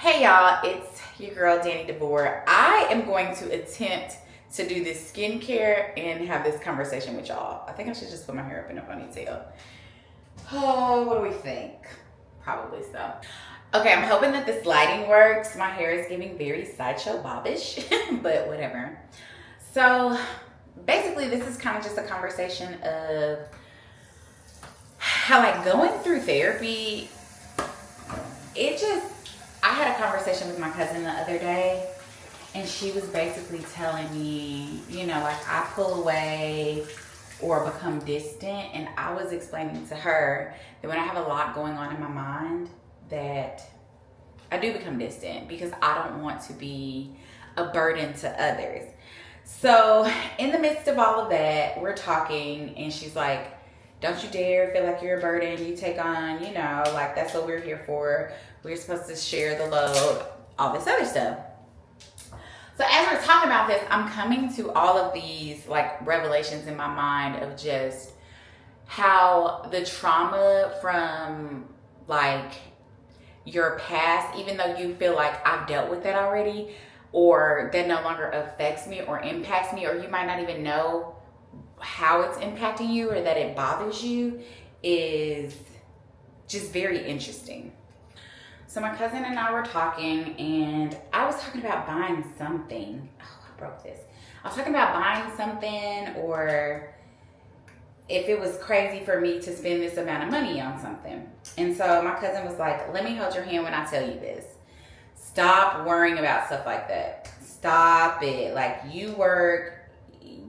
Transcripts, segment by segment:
Hey y'all, it's your girl Danny DeVore. I am going to attempt to do this skincare and have this conversation with y'all. I think I should just put my hair up in a ponytail. Oh, what do we think? Probably so. Okay, I'm hoping that this lighting works. My hair is giving very Sideshow Bobbish, but whatever. So basically this is kind of just a conversation of how like going through therapy, I had a conversation with my cousin the other day, and she was basically telling me, like I pull away or become distant, and I was explaining to her that when I have a lot going on in my mind, that I do become distant because I don't want to be a burden to others. So in the midst of all of that, we're talking, and she's like, don't you dare feel like you're a burden. You take on, like that's what we're here for. We're supposed to share the load, all this other stuff. So as we're talking about this, I'm coming to all of these like revelations in my mind of just how the trauma from like your past, even though you feel like I've dealt with that already, or that no longer affects me or impacts me, or you might not even know how it's impacting you or that it bothers you, is just very interesting. So my cousin and I were talking, and I was talking about buying something. Oh, I broke this. I was talking about buying something, or if it was crazy for me to spend this amount of money on something. And so my cousin was like, let me hold your hand when I tell you this. Stop worrying about stuff like that. Stop it. Like, you work,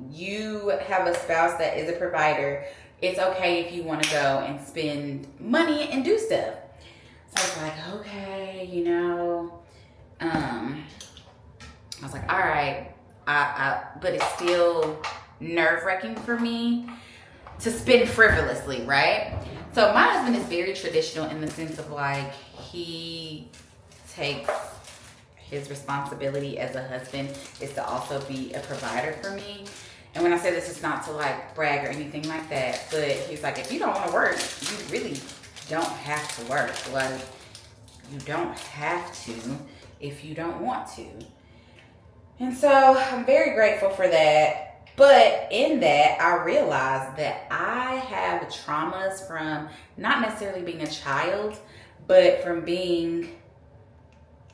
you have a spouse that is a provider. It's okay if you want to go and spend money and do stuff. So I was like, okay, I was like, all right, but it's still nerve-wracking for me to spend frivolously, right? So my husband is very traditional in the sense of like, he takes his responsibility as a husband is to also be a provider for me. And when I say this, it's not to like brag or anything like that, but he's like, if you don't want to work, you really don't have to work. Like, you don't have to if you don't want to. And so I'm very grateful for that. But in that, I realized that I have traumas from not necessarily being a child, but from being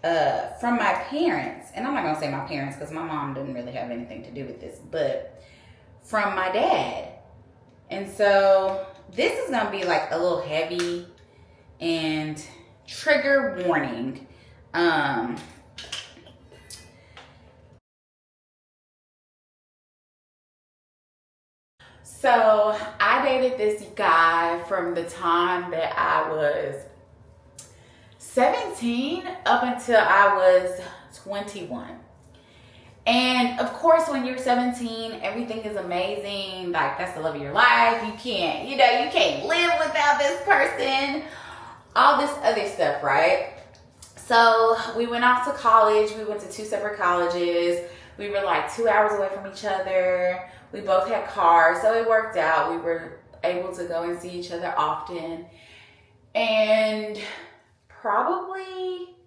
from my parents. And I'm not gonna say my parents because my mom didn't really have anything to do with this, but from my dad. And so this is gonna be like a little heavy, and trigger warning. So I dated this guy from the time that I was 17 up until I was 21. And of course, when you're 17, everything is amazing. Like, that's the love of your life. You can't live without this person. All this other stuff, right? So we went off to college. We went to 2 separate colleges. We were like 2 hours away from each other. We both had cars, so it worked out. We were able to go and see each other often. And probably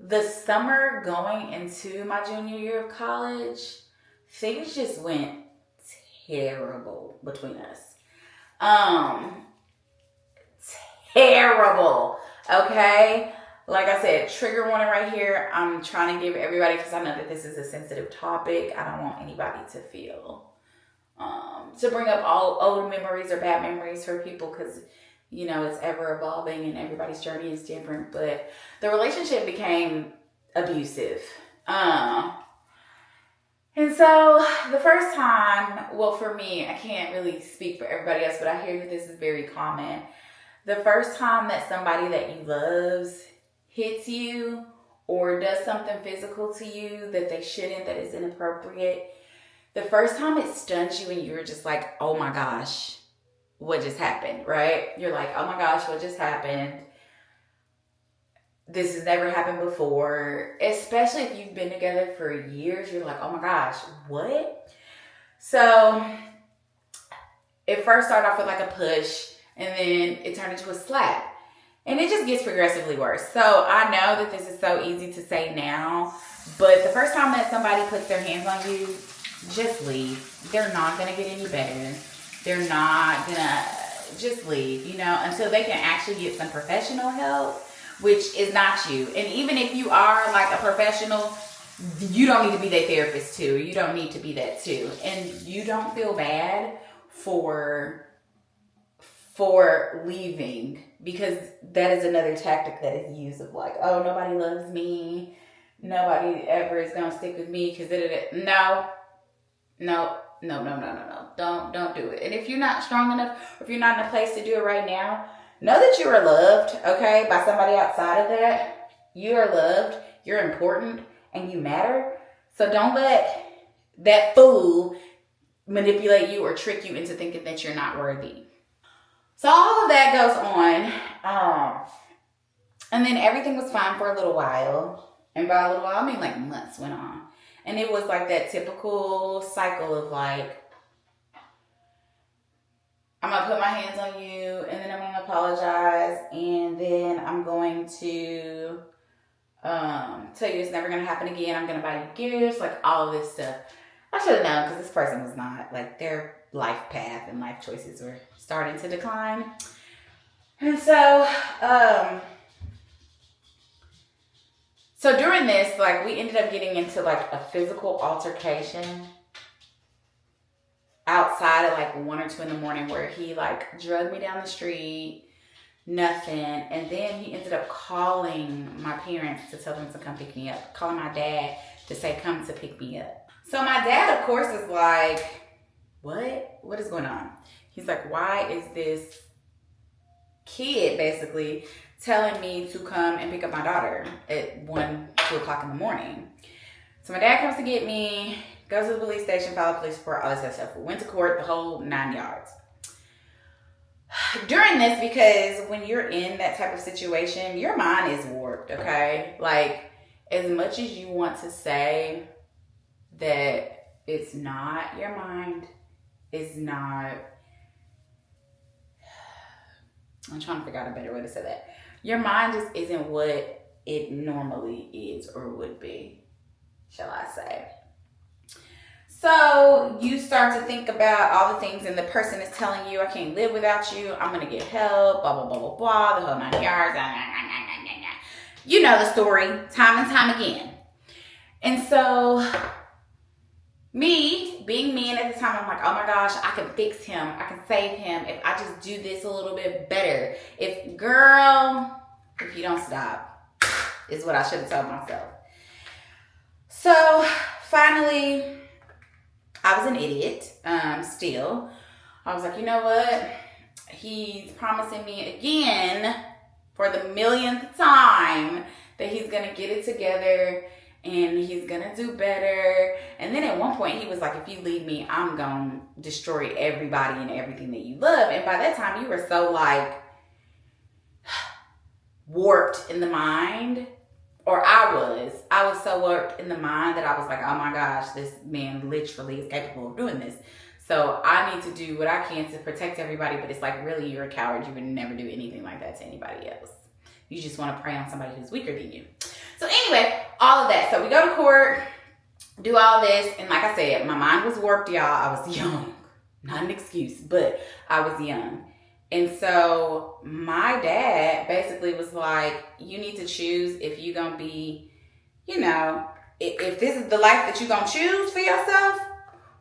the summer going into my junior year of college, things just went terrible between us. Terrible. Okay? Like I said, trigger warning right here. I'm trying to give everybody, because I know that this is a sensitive topic. I don't want anybody to feel, to bring up all old memories or bad memories for people, because, it's ever evolving and everybody's journey is different. But the relationship became abusive. And so the first time, well, for me, I can't really speak for everybody else, but I hear that this is very common. The first time that somebody that you love hits you or does something physical to you that they shouldn't, that is inappropriate, the first time it stuns you and you're just like, oh my gosh, what just happened, right? You're like, oh my gosh, what just happened? This has never happened before. Especially if you've been together for years, you're like, oh my gosh, what? So it first started off with like a push, and then it turned into a slap. And it just gets progressively worse. So I know that this is so easy to say now, but the first time that somebody puts their hands on you, just leave. They're not going to get any better. They're not going to, just leave, you know, until they can actually get some professional help, which is not you. And even if you are like a professional, you don't need to be their therapist too. You don't need to be that too. And you don't feel bad for leaving, because that is another tactic that is used of like, oh, nobody loves me, nobody ever is gonna stick with me because no, don't do it. And if you're not strong enough, or if you're not in a place to do it right now, know that you are loved, okay, by somebody outside of that. You are loved, you're important, and you matter. So don't let that fool manipulate you or trick you into thinking that you're not worthy. So all of that goes on. And then everything was fine for a little while. And by a little while, I mean like months went on. And it was like that typical cycle of like, I'm going to put my hands on you, and then I'm going to apologize, and then I'm going to tell you it's never going to happen again. I'm going to buy you gifts, like all of this stuff. I should have known, because this person was not, like, their life path and life choices were starting to decline. And so, during this, like, we ended up getting into, like, a physical altercation outside at, like, 1 or 2 in the morning, where he, like, drugged me down the street, nothing. And then he ended up calling my parents to tell them to come pick me up, calling my dad to say, come to pick me up. So my dad, of course, is like, what is going on? He's like, why is this kid basically telling me to come and pick up my daughter at 1, 2 o'clock in the morning? So my dad comes to get me, goes to the police station, file a police report, all this other stuff. We went to court, the whole 9 yards. During this, because when you're in that type of situation, your mind is warped, okay? Like, as much as you want to say that it's not, your mind is not, I'm trying to figure out a better way to say that. Your mind just isn't what it normally is or would be, shall I say. So you start to think about all the things, and the person is telling you, I can't live without you, I'm going to get help, blah, blah, blah, blah, blah, the whole 9 yards. You know the story, time and time again. And so me, being me, and at the time I'm like, oh my gosh, I can fix him, I can save him if I just do this a little bit better. If you don't stop, is what I should have told myself. So finally, I was an idiot, still. I was like, you know what? He's promising me again for the millionth time that he's going to get it together and he's going to do better. And then at one point he was like, if you leave me, I'm going to destroy everybody and everything that you love. And by that time you were so like warped in the mind, or I was so warped in the mind that I was like, oh my gosh, this man literally is capable of doing this. So I need to do what I can to protect everybody. But it's like, really, you're a coward. You would never do anything like that to anybody else. You just want to prey on somebody who's weaker than you. So anyway, all of that. So we go to court, do all this. And like I said, my mind was warped, y'all. I was young. Not an excuse, but I was young. And so my dad basically was like, you need to choose if you're going to be, you know, if this is the life that you're going to choose for yourself,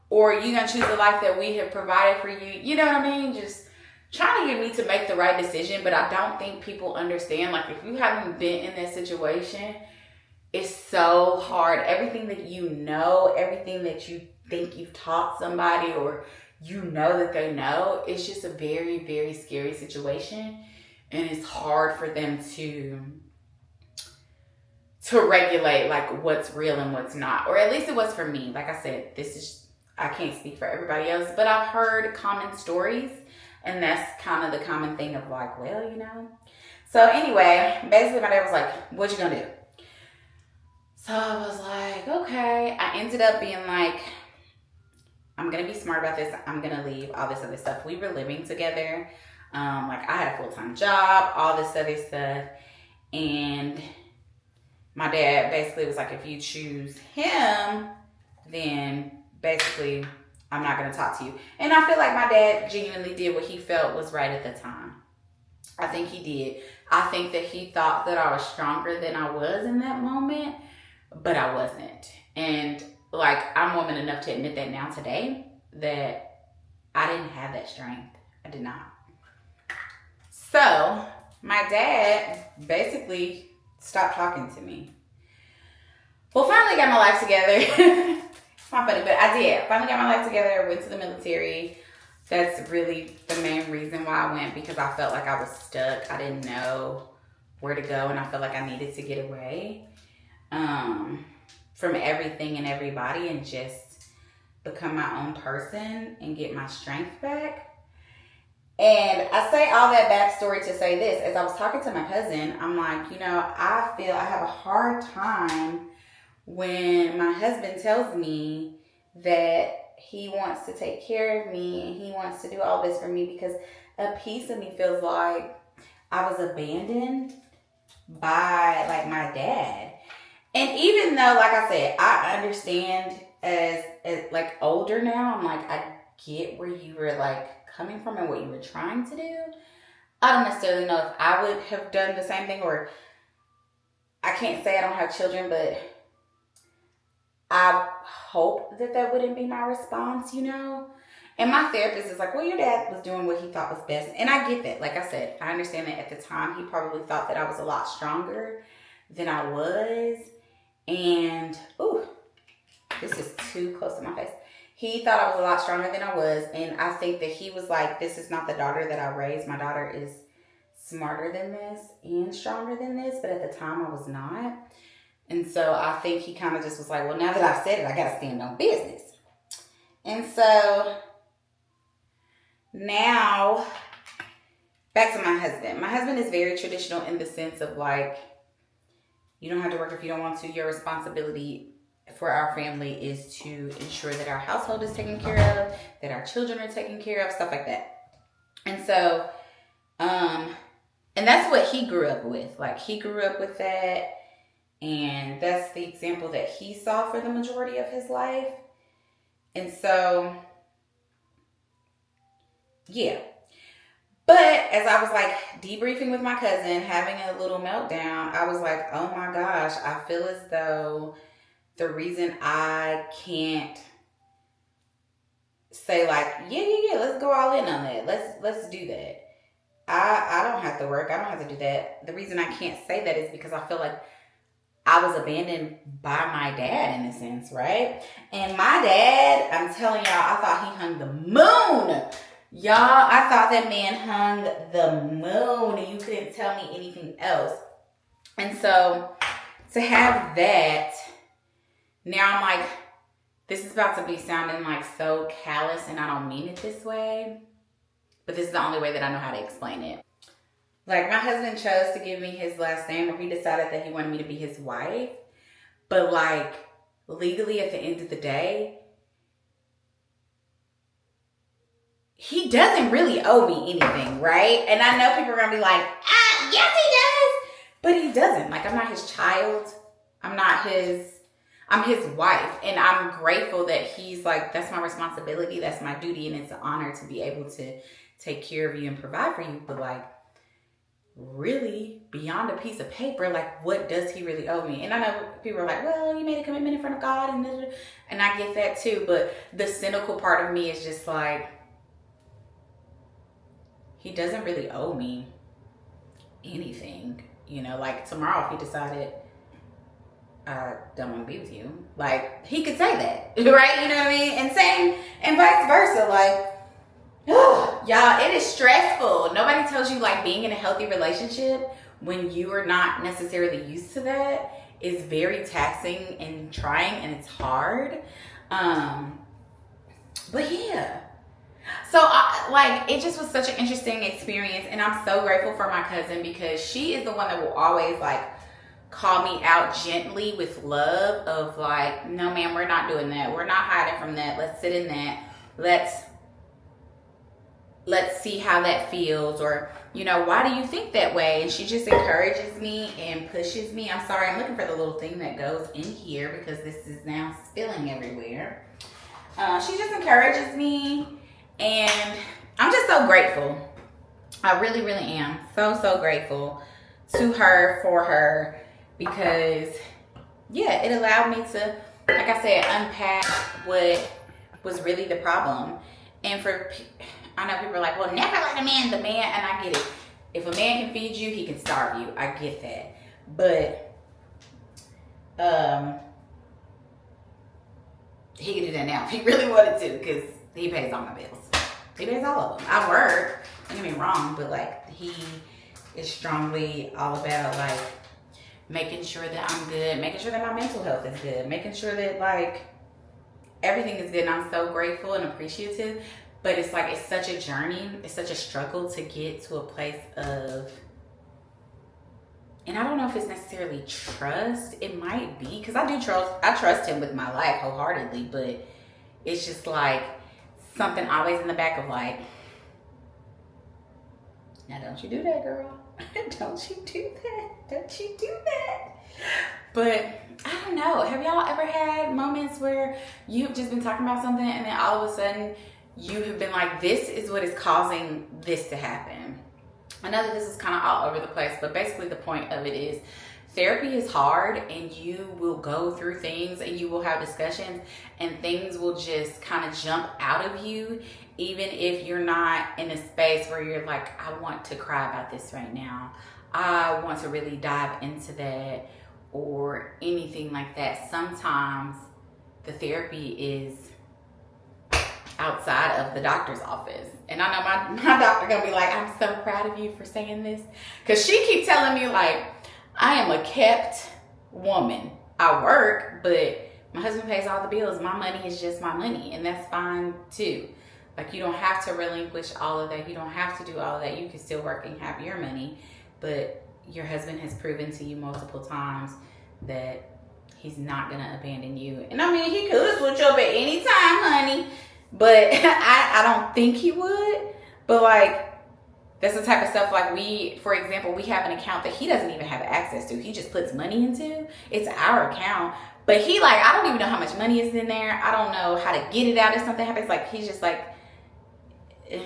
or you're going to choose the life that we have provided for you. You know what I mean? Just trying to get me to make the right decision. But I don't think people understand. Like, if you haven't been in that situation, it's so hard. Everything that you know, everything that you think you've taught somebody, or you know that they know, it's just a very, very scary situation. And it's hard for them to regulate like what's real and what's not. Or at least it was for me. Like I said, I can't speak for everybody else, but I've heard common stories, and that's kind of the common thing of like, well, you know. So anyway, basically my dad was like, what you gonna do? So I was like, okay. I ended up being like, I'm going to be smart about this. I'm going to leave, all this other stuff. We were living together. Like I had a full-time job, all this other stuff. And my dad basically was like, if you choose him, then basically I'm not going to talk to you. And I feel like my dad genuinely did what he felt was right at the time. I think he did. I think that he thought that I was stronger than I was in that moment, but I wasn't. And like, I'm woman enough to admit that now today, that I didn't have that strength. I did not. So my dad basically stopped talking to me. Well, finally got my life together. It's not funny, but I did. Finally got my life together, went to the military. That's really the main reason why I went, because I felt like I was stuck. I didn't know where to go, and I felt like I needed to get away from everything and everybody and just become my own person and get my strength back. And I say all that backstory to say this. As I was talking to my cousin, I'm like, you know, I feel I have a hard time when my husband tells me that he wants to take care of me and he wants to do all this for me, because a piece of me feels like I was abandoned by like my dad. And even though, like I said, I understand as like older now, I'm like, I get where you were like coming from and what you were trying to do. I don't necessarily know if I would have done the same thing, or I can't say I don't have children, but I hope that that wouldn't be my response, you know? And my therapist is like, well, your dad was doing what he thought was best. And I get that. Like I said, I understand that at the time, he probably thought that I was a lot stronger than I was. And, ooh, this is too close to my face. He thought I was a lot stronger than I was. And I think that he was like, this is not the daughter that I raised. My daughter is smarter than this and stronger than this. But at the time, I was not. And so I think he kind of just was like, well, now that I've said it, I got to stand on business. And so now back to my husband. My husband is very traditional in the sense of like, you don't have to work if you don't want to. Your responsibility for our family is to ensure that our household is taken care of, that our children are taken care of, stuff like that. And so, and that's what he grew up with. Like, he grew up with that. And that's the example that he saw for the majority of his life. And so, yeah. But as I was like debriefing with my cousin, having a little meltdown, I was like, oh my gosh, I feel as though the reason I can't say like, yeah, let's go all in on that. Let's do that. I don't have to work. I don't have to do that. The reason I can't say that is because I feel like I was abandoned by my dad in a sense, right? And my dad, I'm telling y'all, I thought he hung the moon. Y'all, I thought that man hung the moon and you couldn't tell me anything else. And so to have that, now I'm like, this is about to be sounding like so callous, and I don't mean it this way, but this is the only way that I know how to explain it. Like, my husband chose to give me his last name, or he decided that he wanted me to be his wife. But, like, legally at the end of the day, he doesn't really owe me anything, right? And I know people are going to be like, yes, he does. But he doesn't. Like, I'm not his child. I'm his wife. And I'm grateful that he's like, that's my responsibility. That's my duty. And it's an honor to be able to take care of you and provide for you. But, like, really, beyond a piece of paper, like, what does he really owe me? And I know people are like, well, you made a commitment in front of God, and I get that too, but the cynical part of me is just like, he doesn't really owe me anything, you know? Like, tomorrow if he decided I don't want to be with you, like, he could say that, right? You know what I mean? And same, and vice versa, like, y'all, it is stressful. Nobody tells you, like, being in a healthy relationship when you are not necessarily used to that is very taxing and trying, and it's hard. But yeah. So, it just was such an interesting experience, and I'm so grateful for my cousin, because she is the one that will always, like, call me out gently with love of, like, no, ma'am, we're not doing that. We're not hiding from that. Let's sit in that. Let's let's see how that feels, or, you know, why do you think that way? And she just encourages me and pushes me. I'm sorry, I'm looking for the little thing that goes in here because this is now spilling everywhere. She just encourages me, and I'm just so grateful. I really, really am so grateful to her, for her, because yeah, it allowed me to, like I said, unpack what was really the problem. And I know people are like, well, never let a man, and I get it. If a man can feed you, he can starve you. I get that. But he can do that now if he really wanted to, because he pays all my bills. He pays all of them. I work, don't get me wrong, but like, he is strongly all about like making sure that I'm good, making sure that my mental health is good, making sure that like everything is good. And I'm so grateful and appreciative. But it's like, it's such a journey. It's such a struggle to get to a place of, and I don't know if it's necessarily trust. It might be, because I trust him with my life wholeheartedly, but it's just like something always in the back of like, now don't you do that, girl. Don't you do that. Don't you do that. But I don't know. Have y'all ever had moments where you've just been talking about something and then all of a sudden you have been like, this is what is causing this to happen? I know that this is kind of all over the place, but basically the point of it is therapy is hard, and you will go through things and you will have discussions and things will just kind of jump out of you, even if you're not in a space where you're like, I want to cry about this right now. I want to really dive into that or anything like that. Sometimes the therapy is outside of the doctor's office. And I know my doctor gonna be like, I'm so proud of you for saying this. Cause she keep telling me like, I am a kept woman. I work, but my husband pays all the bills. My money is just my money, and that's fine too. Like, you don't have to relinquish all of that. You don't have to do all of that. You can still work and have your money, but your husband has proven to you multiple times that he's not gonna abandon you. And I mean, he could switch up at any time, honey, but I don't think he would. But like, that's the type of stuff, like, for example, we have an account that he doesn't even have access to. He just puts money into. It's our account. But he like, I don't even know how much money is in there. I don't know how to get it out if something happens. Like, he's just like, it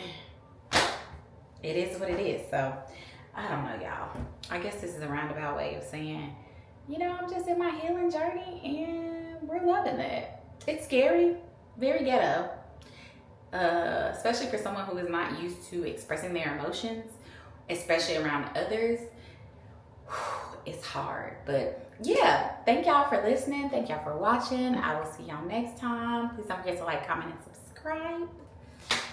is what it is. So, I don't know, y'all. I guess this is a roundabout way of saying, you know, I'm just in my healing journey and we're loving it. It's scary, very ghetto. Especially for someone who is not used to expressing their emotions, especially around others. It's hard, but yeah, thank y'all for listening. Thank y'all for watching. I will see y'all next time. Please don't forget to like, comment, and subscribe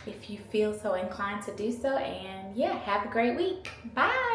if you feel so inclined to do so. And yeah, have a great week. Bye.